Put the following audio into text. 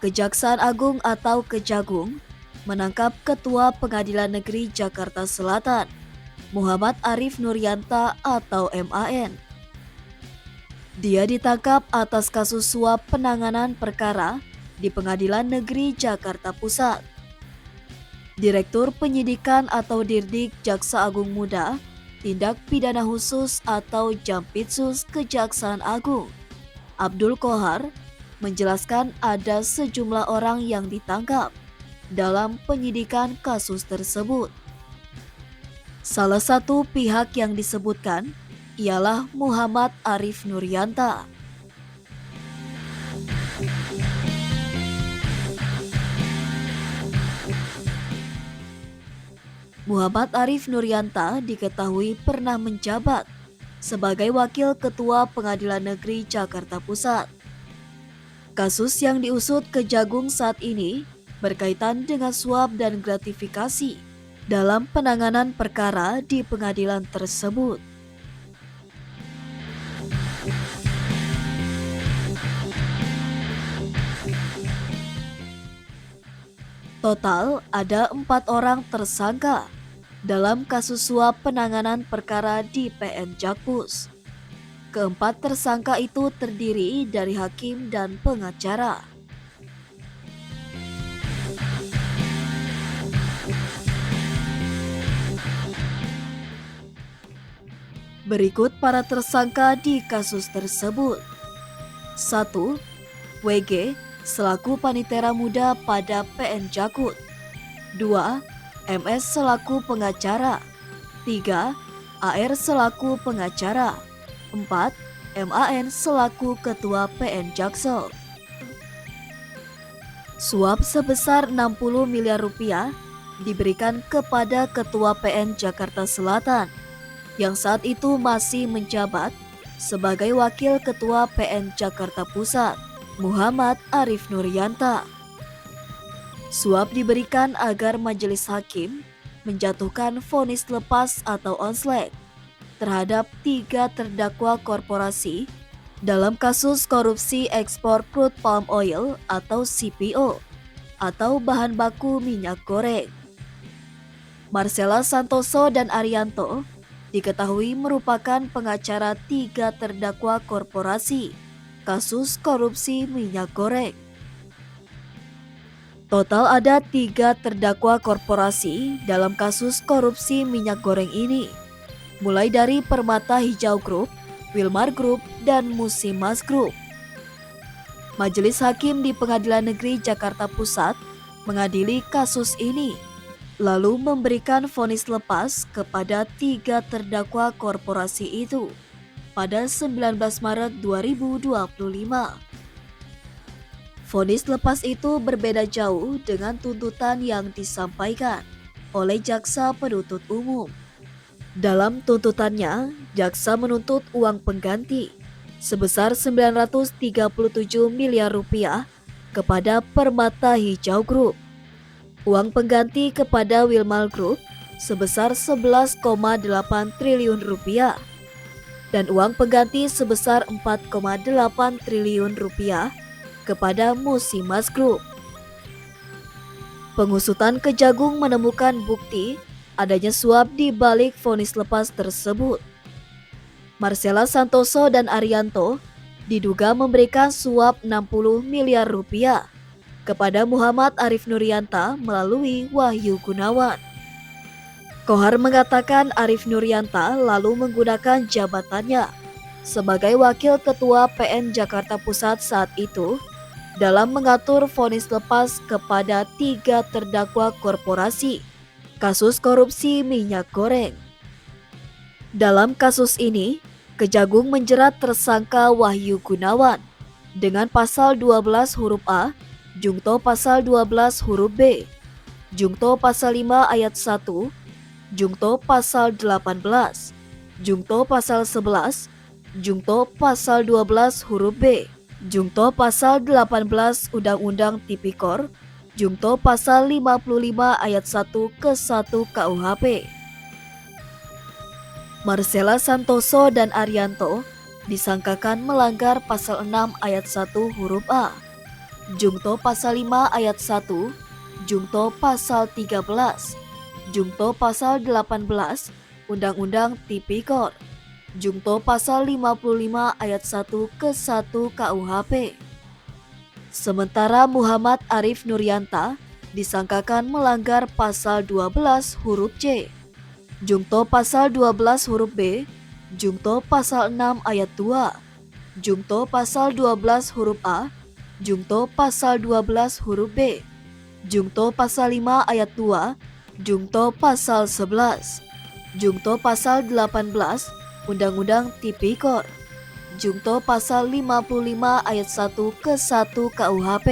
Kejaksaan Agung atau Kejagung menangkap Ketua Pengadilan Negeri Jakarta Selatan, Muhammad Arif Nuryanta atau MAN. Dia ditangkap atas kasus suap penanganan perkara di Pengadilan Negeri Jakarta Pusat. Direktur Penyidikan atau Dirdik Jaksa Agung Muda, Tindak Pidana Khusus atau Jampitsus Kejaksaan Agung, Abdul Kohar, menjelaskan ada sejumlah orang yang ditangkap dalam penyidikan kasus tersebut. Salah satu pihak yang disebutkan ialah Muhammad Arif Nuryanta. Muhammad Arif Nuryanta diketahui pernah menjabat sebagai Wakil Ketua Pengadilan Negeri Jakarta Pusat. Kasus yang diusut Kejagung saat ini berkaitan dengan suap dan gratifikasi dalam penanganan perkara di pengadilan tersebut. Total ada 4 orang tersangka dalam kasus suap penanganan perkara di PN Jakpus. Keempat tersangka itu terdiri dari hakim dan pengacara. Berikut para tersangka di kasus tersebut. 1. WG selaku panitera muda pada PN Jakut. 2. MS selaku pengacara. 3. AR selaku pengacara. 4. MAN selaku ketua PN Jaksel. Suap sebesar 60 miliar rupiah diberikan kepada ketua PN Jakarta Selatan yang saat itu masih menjabat sebagai wakil ketua PN Jakarta Pusat, Muhammad Arif Nuryanta. Suap diberikan agar majelis hakim menjatuhkan vonis lepas atau onslek terhadap 3 terdakwa korporasi dalam kasus korupsi ekspor crude palm oil atau CPO atau bahan baku minyak goreng. Marcella Santoso dan Arianto diketahui merupakan pengacara 3 terdakwa korporasi kasus korupsi minyak goreng. Total ada 3 terdakwa korporasi dalam kasus korupsi minyak goreng ini, mulai dari Permata Hijau Group, Wilmar Group, dan Musimas Group. Majelis Hakim di Pengadilan Negeri Jakarta Pusat mengadili kasus ini, lalu memberikan vonis lepas kepada 3 terdakwa korporasi itu pada 19 Maret 2025. Vonis lepas itu berbeda jauh dengan tuntutan yang disampaikan oleh jaksa penuntut umum. Dalam tuntutannya, jaksa menuntut uang pengganti sebesar 937 miliar rupiah kepada Permata Hijau Group, uang pengganti kepada Wilmar Group sebesar 11,8 triliun rupiah, dan uang pengganti sebesar 4,8 triliun rupiah kepada Musimas Group. Pengusutan Kejagung menemukan bukti adanya suap di balik vonis lepas tersebut. Marcella Santoso dan Arianto diduga memberikan suap 60 miliar rupiah kepada Muhammad Arif Nuryanta melalui Wahyu Gunawan. Kohar mengatakan Arif Nuryanta lalu menggunakan jabatannya sebagai Wakil Ketua PN Jakarta Pusat saat itu dalam mengatur vonis lepas kepada 3 terdakwa korporasi kasus korupsi minyak goreng. Dalam kasus ini, Kejagung menjerat tersangka Wahyu Gunawan dengan pasal 12 huruf A, jungto pasal 12 huruf B, jungto pasal 5 ayat 1, jungto pasal 18, jungto pasal 11, jungto pasal 12 huruf B, jungto pasal 18 Undang-Undang Tipikor, jungto pasal 55 ayat 1 ke 1 KUHP. Marcella Santoso dan Arianto disangkakan melanggar pasal 6 ayat 1 huruf A. Jungto pasal 5 ayat 1, Jungto pasal 13, Jungto pasal 18, Undang-Undang Tipikor, Jungto pasal 55 ayat 1 ke 1 KUHP. Sementara Muhammad Arif Nuryanta disangkakan melanggar pasal 12 huruf C, Jungto pasal 12 huruf B, Jungto pasal 6 ayat 2, Jungto pasal 12 huruf A, Jungto pasal 12 huruf B, Jungto pasal 5 ayat 2, Jungto pasal 11, Jungto pasal 18, Undang-Undang Tipikor, Jungto pasal 55 ayat 1 ke 1 KUHP.